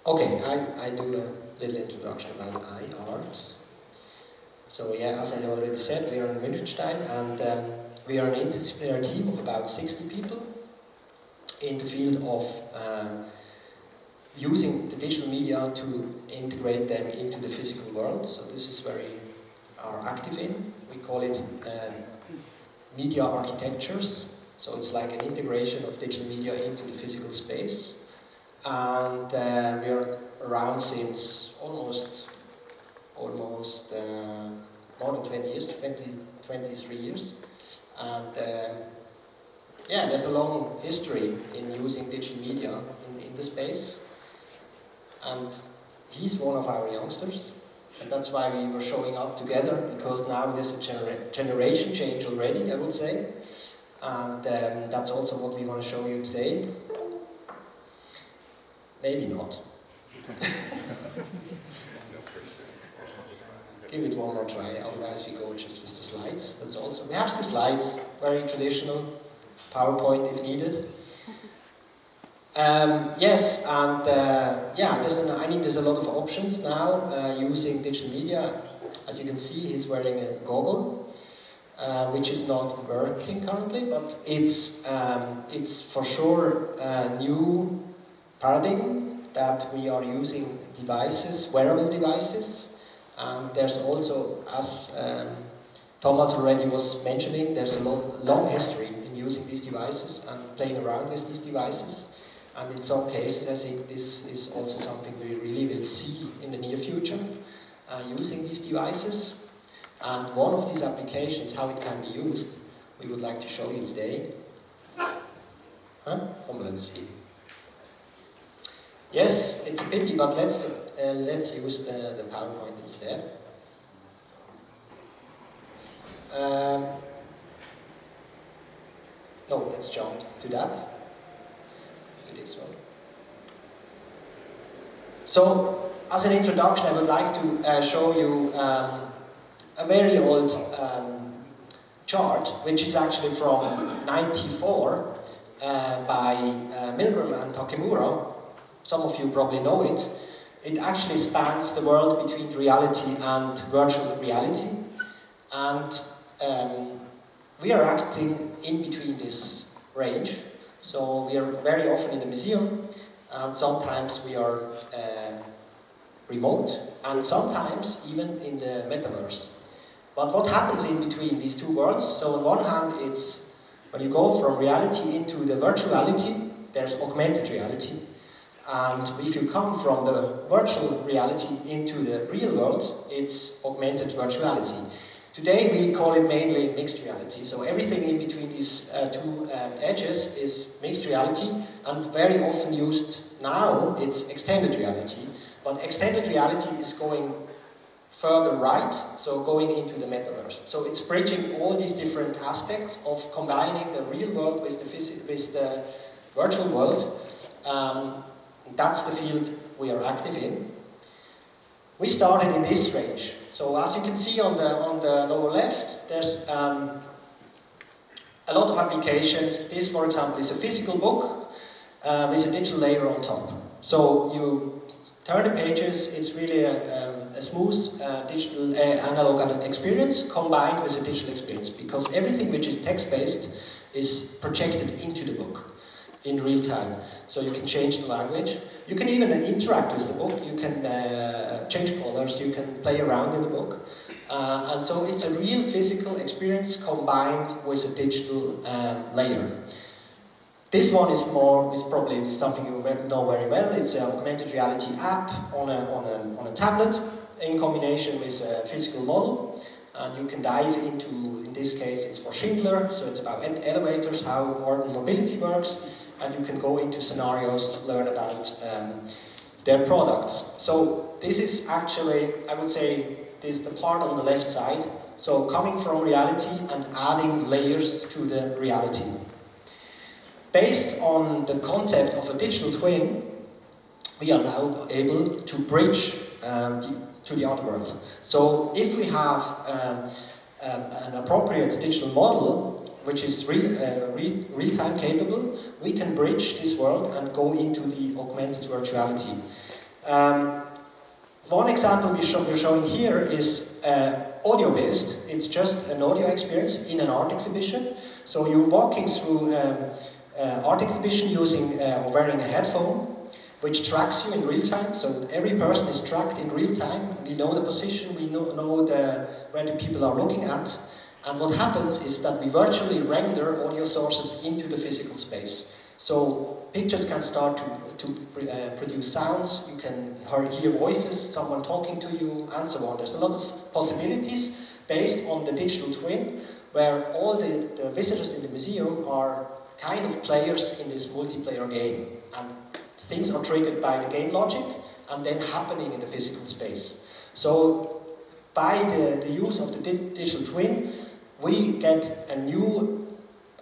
Okay, I do a little introduction about iArt. So yeah, as I already said, we are in Münchenstein, and we are an interdisciplinary team of about 60 people in the field of using the digital media to integrate them into the physical world. So this is where we are active in. We call it media architectures. So it's like an integration of digital media into the physical space. And we are around since almost more than 20 years, 23 years. And yeah, there's a long history in using digital media in the space. And he's one of our youngsters. And that's why we were showing up together, because now there's a generation change already, I would say. And that's also what we want to show you today. Maybe not. Give it one more try, otherwise we go just with the slides. That's also, we have some slides, very traditional, PowerPoint if needed. Yes, and yeah, there's a lot of options now using digital media. As you can see, he's wearing a goggle, which is not working currently, but it's for sure a new paradigm that we are using devices, wearable devices. And there's also, as Thomas already was mentioning, there's a long history in using these devices and playing around with these devices. And in some cases, I think this is also something we really will see in the near future, using these devices. And one of these applications, how it can be used, we would like to show you today. Let's see. Yes, it's a pity, but let's use the PowerPoint instead. No, let's jump to that. To this one. So, as an introduction, I would like to show you a very old chart, which is actually from '94 by Milgram and Takemura. Some of you probably know it. It actually spans the world between reality and virtual reality. And we are acting in between this range. So we are very often in the museum, and sometimes we are remote, and sometimes even in the metaverse. But what happens in between these two worlds? So on one hand, it's when you go from reality into the virtuality, there's augmented reality. And if you come from the virtual reality into the real world, it's augmented virtuality. Today we call it mainly mixed reality. So everything in between these two edges is mixed reality, and very often used now, it's extended reality. But extended reality is going further right, so going into the metaverse. So it's bridging all these different aspects of combining the real world with the virtual world. That's the field we are active in. We started in this range. So as you can see on the lower left, there's a lot of applications. This, for example, is a physical book with a digital layer on top. So you turn the pages, it's really a smooth digital analog experience combined with a digital experience, because everything which is text-based is projected into the book in real time. So you can change the language. You can even interact with the book. You can change colors. You can play around in the book. And so it's a real physical experience combined with a digital layer. This one is probably something you know very well. It's an augmented reality app on a tablet in combination with a physical model. And you can dive into, in this case, it's for Schindler, so it's about elevators, how urban mobility works. And you can go into scenarios to learn about their products. So this is actually, I would say, this is the part on the left side. So coming from reality and adding layers to the reality. Based on the concept of a digital twin, we are now able to bridge to the other world. So if we have an appropriate digital model, which is real-time capable, we can bridge this world and go into the augmented virtuality. One example we're showing here is audio-based. It's just an audio experience in an art exhibition. So you're walking through art exhibition using or wearing a headphone, which tracks you in real time. So every person is tracked in real time. We know the position, we know where the people are looking at. And what happens is that we virtually render audio sources into the physical space. So pictures can start to produce sounds, you can hear voices, someone talking to you, and so on. There's a lot of possibilities based on the digital twin, where all the visitors in the museum are kind of players in this multiplayer game. And things are triggered by the game logic and then happening in the physical space. So by the use of the digital twin, we get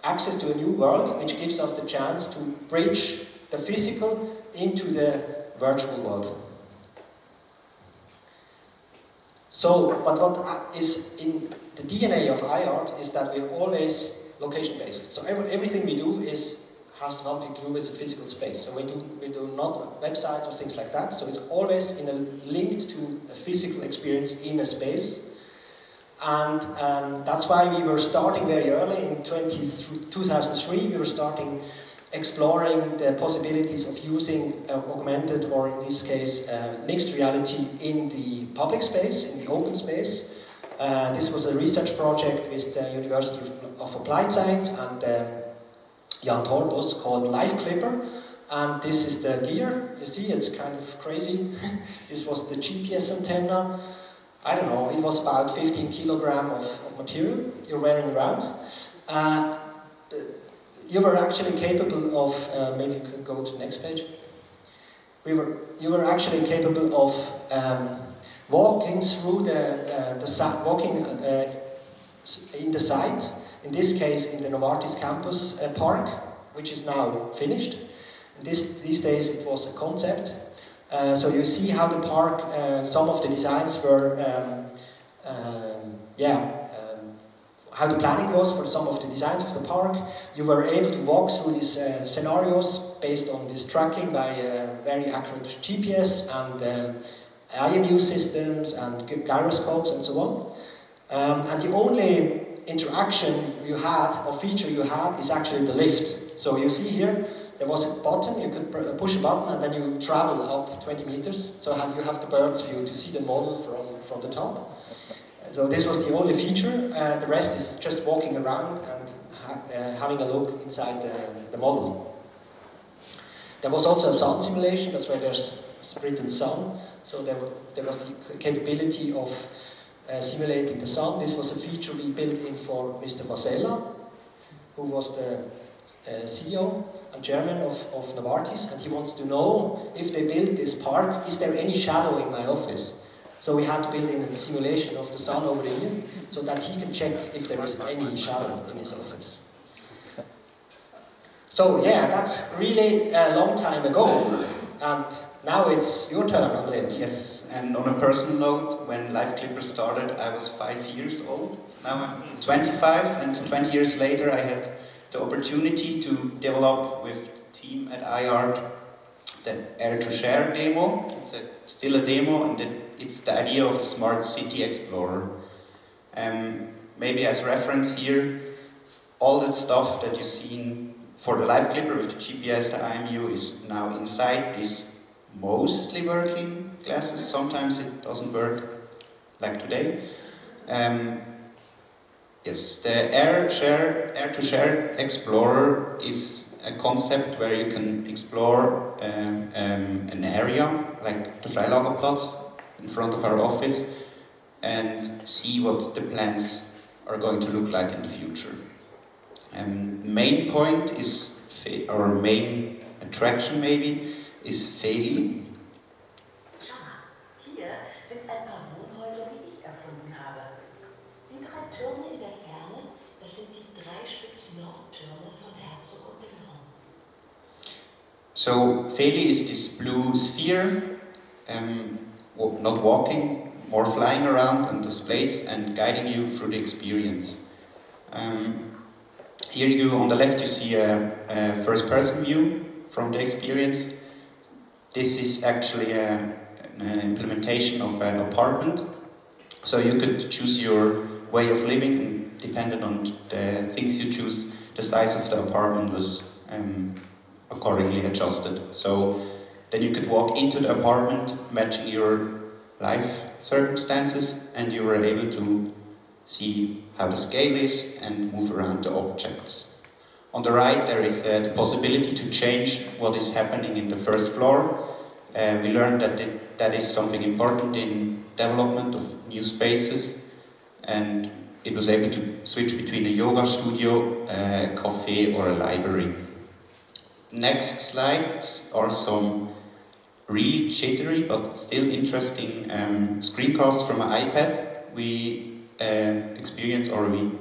access to a new world, which gives us the chance to bridge the physical into the virtual world. So, but what is in the DNA of iArt is that we're always location-based. So everything we do has something to do with the physical space. So we do not websites or things like that. So it's always linked to a physical experience in a space. And that's why we were starting very early in 2003. We were starting exploring the possibilities of using augmented, or in this case, mixed reality in the public space, in the open space. This was a research project with the University of Applied Science and Jan Torbos called Live Clipper. And this is the gear. You see, it's kind of crazy. This was the GPS antenna. I don't know, it was about 15 kilograms of material you're wearing around. You were actually capable of, maybe you could go to the next page. You were actually capable of walking through walking in the site. In this case, in the Novartis campus park, which is now finished. These days it was a concept. So you see how the park, some of the designs were, how the planning was for some of the designs of the park. You were able to walk through these scenarios based on this tracking by very accurate GPS and IMU systems and gyroscopes and so on. And the only interaction you had, or feature you had, is actually the lift. So you see here, there was a button, you could push a button and then you travel up 20 meters. So you have the bird's view to see the model from the top. So this was the only feature. The rest is just walking around and having a look inside the model. There was also a sun simulation, that's where there's written sun. So there was the capability of simulating the sun. This was a feature we built in for Mr. Vasella, who was the CEO and chairman of Novartis, and he wants to know, if they build this park, is there any shadow in my office? So we had to build in a simulation of the sun over here, so that he can check if there is any shadow in his office. So yeah, that's really a long time ago, and now it's your turn, Andreas. Yes, and on a personal note, when Live Clipper started, I was 5 years old. Now I'm 25, and 20 years later I had the opportunity to develop with the team at iArt the AIRE to Share demo. It's still a demo, and it's the idea of a smart city explorer. Maybe as reference here, all that stuff that you've seen for the Live Clipper with the GPS, the IMU, is now inside this mostly working glasses. Sometimes it doesn't work, like today. Yes, the AIRE to Share Explorer is a concept where you can explore an area, like the Freilagerplatz in front of our office, and see what the plans are going to look like in the future. Main point is, or main attraction maybe, is Feli. Schau mal, hier sind ein paar Wohnhäuser, die ich erfunden habe. Die 3 Türme in der Ferne, das sind die 3 Spitz-Nordtürme von Herzog und dem Raum. So, Feli is this blue sphere, not walking, more flying around on this place and guiding you through the experience. Here on the left you see a first-person view from the experience. this is actually an implementation of an apartment. So you could choose your way of living, and depending on the things you choose, the size of the apartment was accordingly adjusted. So then you could walk into the apartment matching your life circumstances, and you were able to see how the scale is and move around the objects. On the right there is the possibility to change what is happening in the first floor. We learned that that is something important in development of new spaces, and it was able to switch between a yoga studio, a cafe or a library. Next slides are some really jittery but still interesting screencasts from an iPad. We experienced, or we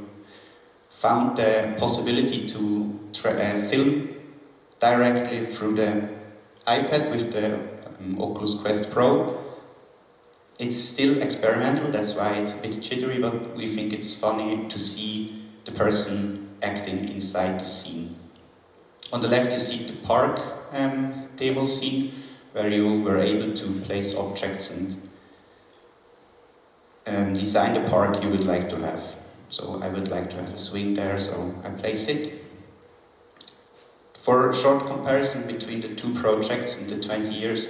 found the possibility to film directly through the iPad with the Oculus Quest Pro. It's still experimental, that's why it's a bit jittery, but we think it's funny to see the person acting inside the scene. On the left you see the park demo scene, where you were able to place objects and design the park you would like to have. So I would like to have a swing there, so I place it. For a short comparison between the two projects in the 20 years,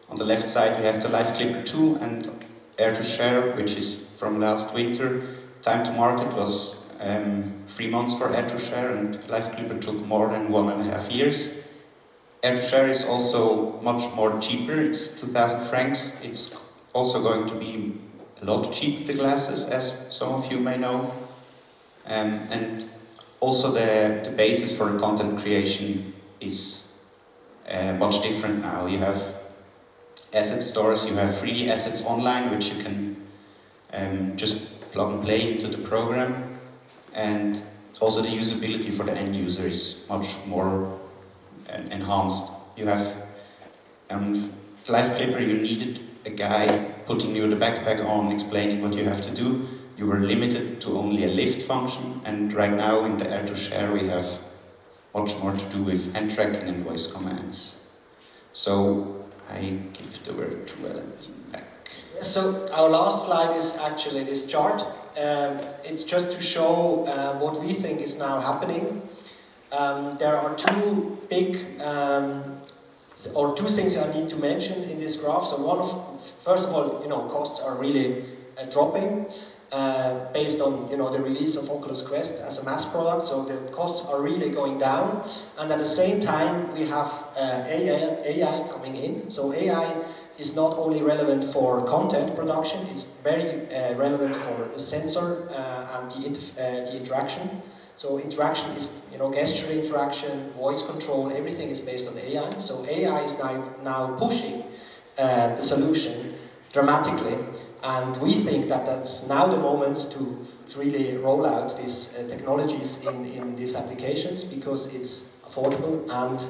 on the left side we have the Live Clipper 2 and AIRE to Share, which is from last winter. Time to market was 3 months for AIRE to Share, and Live Clipper took more than 1.5 years. AIRE to Share is also much more cheaper, it's 2,000 francs. It's also going to be a lot cheaper, the glasses, as some of you may know. And also the basis for content creation is much different now. You have asset stores, you have 3D assets online, which you can just plug and play into the program. And also the usability for the end user is much more enhanced. You have Live Clipper, you needed a guy putting you the backpack on, explaining what you have to do. You were limited to only a lift function, and right now in the AIRE to Share we have much more to do with hand tracking and voice commands. So I give the word to Valentin back. So our last slide is actually this chart. It's just to show what we think is now happening. There are two big, or two things I need to mention in this graph. So first of all, costs are really dropping based on the release of Oculus Quest as a mass product. So the costs are really going down, and at the same time we have AI coming in. So AI is not only relevant for content production; it's very relevant for the sensor and the interaction. So interaction is, gesture interaction, voice control, everything is based on AI. So AI is now pushing the solution dramatically, and we think that that's now the moment to really roll out these technologies in these applications, because it's affordable and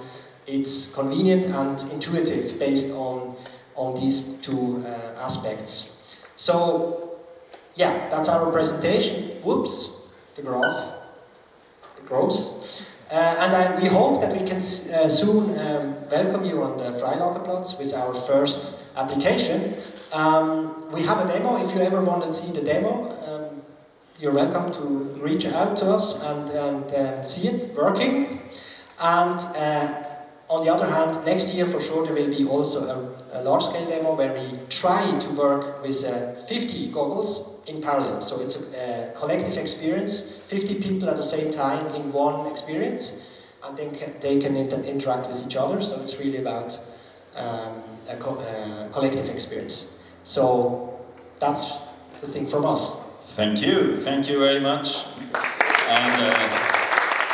it's convenient and intuitive based on these two aspects. So yeah, that's our presentation. Whoops, the graph. Grows. And we hope that we can soon welcome you on the Freilagerplatz with our first application. We have a demo. If you ever want to see the demo, you're welcome to reach out to us and see it working. And on the other hand, next year for sure there will be also a large-scale demo where we try to work with 50 goggles in parallel. So it's a collective experience, 50 people at the same time in one experience, and then they can interact with each other. So it's really about a collective experience. So that's the thing from us. Thank you very much. And